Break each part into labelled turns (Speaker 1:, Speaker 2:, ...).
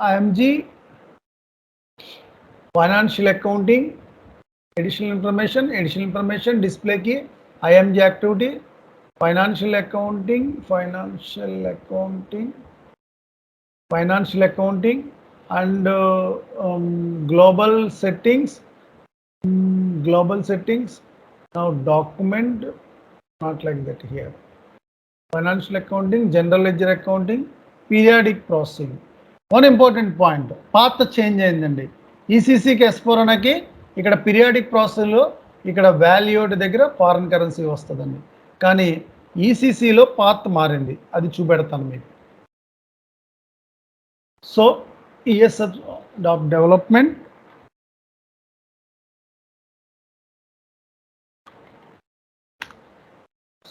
Speaker 1: IMG, financial accounting, additional information, display key, IMG activity, financial accounting, and global settings. Now document, not like that here. Financial accounting, general ledger accounting, periodic processing. One important point, path change అయిందండి. ఈసీసీకి S4 HANAకి ఇక్కడ periodic ప్రాసెస్లో ఇక్కడ valued దగ్గర foreign currency వస్తుందండి. కానీ ఈసీసీలో path మారింది, అది చూపెడతాను మీకు. So years of development,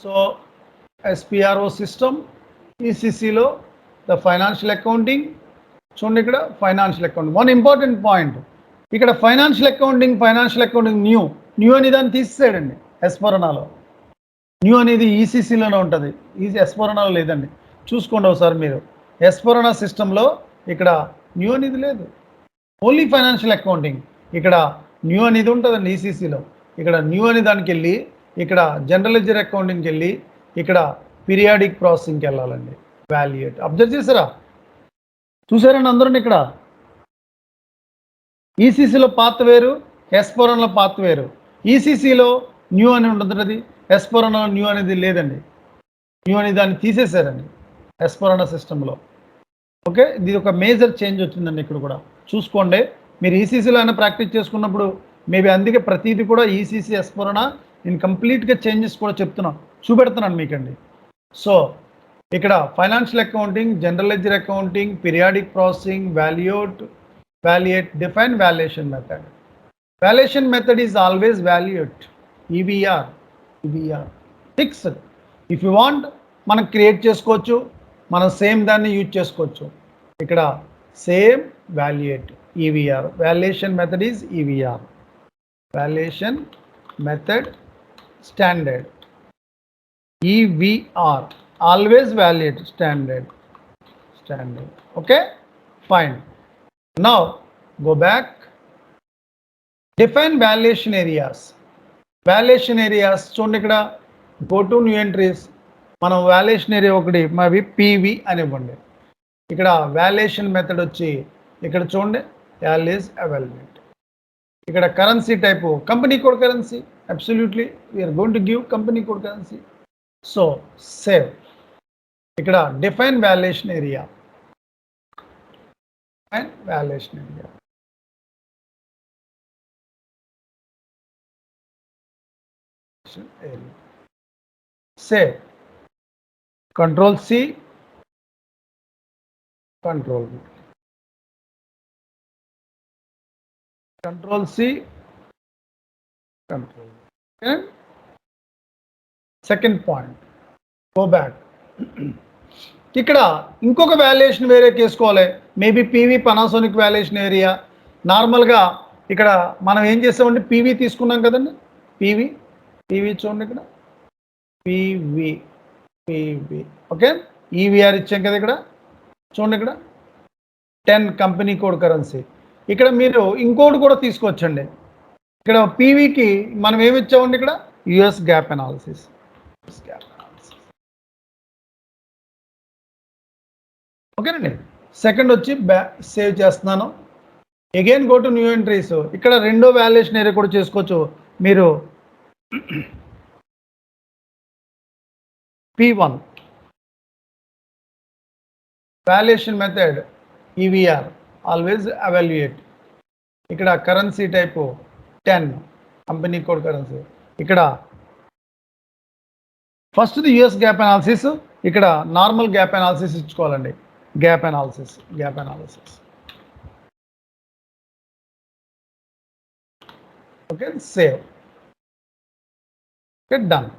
Speaker 1: so SPRO system, ఈసీసీలో ద ఫైనాన్షియల్ అకౌంటింగ్. చూడండి ఇక్కడ financial accounting. One important point, ఇక్కడ ఫైనాన్షియల్ అకౌంటింగ్ న్యూ అని దాన్ని తీసేసాడండి S4 HANAలో. న్యూ అనేది ఈసీసీలోనే ఉంటుంది, S4 HANAలో లేదండి. చూసుకోండి ఒకసారి మీరు. S4 HANA సిస్టంలో ఇక్కడ న్యూ అనేది లేదు, ఓన్లీ ఫైనాన్షియల్ అకౌంటింగ్. ఇక్కడ న్యూ అనేది ఉంటుందండి ఈసీసీలో. ఇక్కడ న్యూ అని దానికి వెళ్ళి, ఇక్కడ జనరల్ లెడ్జర్ అకౌంటింగ్కి వెళ్ళి, ఇక్కడ పీరియాడిక్ ప్రాసెసింగ్కి వెళ్ళాలండి. వాల్యుయేట్ అబ్జర్వ్ చేసారా? చూసారండి అందరూ? ఇక్కడ ఈసీసీలో పాత్ వేరు, S4 HANAలో పాత్ వేరు. ఈసీసీలో న్యూ అని ఉంటుంది, S4 HANAలో న్యూ అనేది లేదండి. న్యూ అని దాన్ని తీసేశారండి S4 HANA సిస్టంలో. ఓకే, ఇది ఒక మేజర్ చేంజ్ వచ్చిందండి ఇక్కడ కూడా. చూసుకోండి మీరు ఈసీసీలో అయినా ప్రాక్టీస్ చేసుకున్నప్పుడు మేబీ. అందుకే ప్రతిదీ కూడా ఈసీసీ S4 HANA నేను కంప్లీట్గా చేంజెస్ కూడా చూపెడుతున్నాను మీకండి. సో ఇక్కడ financial accounting, general ledger accounting, periodic processing, valuate, define valuation method. Valuation method is always valuate, EVR fixed. If you want మనం క్రియేట్ చేసుకోవచ్చు, మనం సేమ్ దాన్ని యూజ్ చేసుకోవచ్చు. ఇక్కడ same valuate, EVR. Valuation method is EVR. Valuation method standard EVR, always valid, standard. Okay, fine. Now go back, define valuation areas. చూడండి ఇక్కడ go to new entries. మనం valuation area ఒకటి మరి PV అని ఇవ్వండి. ఇక్కడ వాల్యుయేషన్ మెథడ్ వచ్చి ఇక్కడ చూడండి వాల్ ఈజ్ అవైలబిలిటీ. ఇక్కడ currency type company code currency. Absolutely we're going to give company code currency. So save. ఇక్కడ define valuation area, save. Control C, Control V, Control C, Control V. Okay? Second point, go back. ఇక్కడ ఇంకొక valuation వేరే చేసుకోవాలి. Maybe PV Panasonic valuation area. నార్మల్గా ఇక్కడ మనం ఏం చేస్తామంటే పీవీ తీసుకున్నాం కదండి. పీవీ చూడండి ఇక్కడ పీవీ. ఓకే, ఈవీఆర్ ఇచ్చాం కదా ఇక్కడ. చూడండి ఇక్కడ 10 కంపెనీ కోడ్ కరెన్సీ. ఇక్కడ మీరు ఇంకోటి కూడా తీసుకోవచ్చండి. ఇక్కడ పీవీకి మనం ఏమి ఇచ్చామండి ఇక్కడ యుఎస్ గ్యాప్ అనాలిసిస్. ఓకేనండి. సెకండ్ వచ్చి సేవ్ చేస్తున్నాను. Again go to new entries. ఇక్కడ రెండో వాల్యుయేషన్ ఏరియా కూడా చేసుకోవచ్చు మీరు. P1 valuation method EVR, always evaluate. ఇక్కడ currency type 10 company code currency. ఇక్కడ ఫస్ట్ది యుఎస్ గ్యాప్ అనాలిసిస్, ఇక్కడ నార్మల్ గ్యాప్ అనాలిసిస్ ఇచ్చుకోవాలండి. GAAP analysis. Okay, save. Okay, done.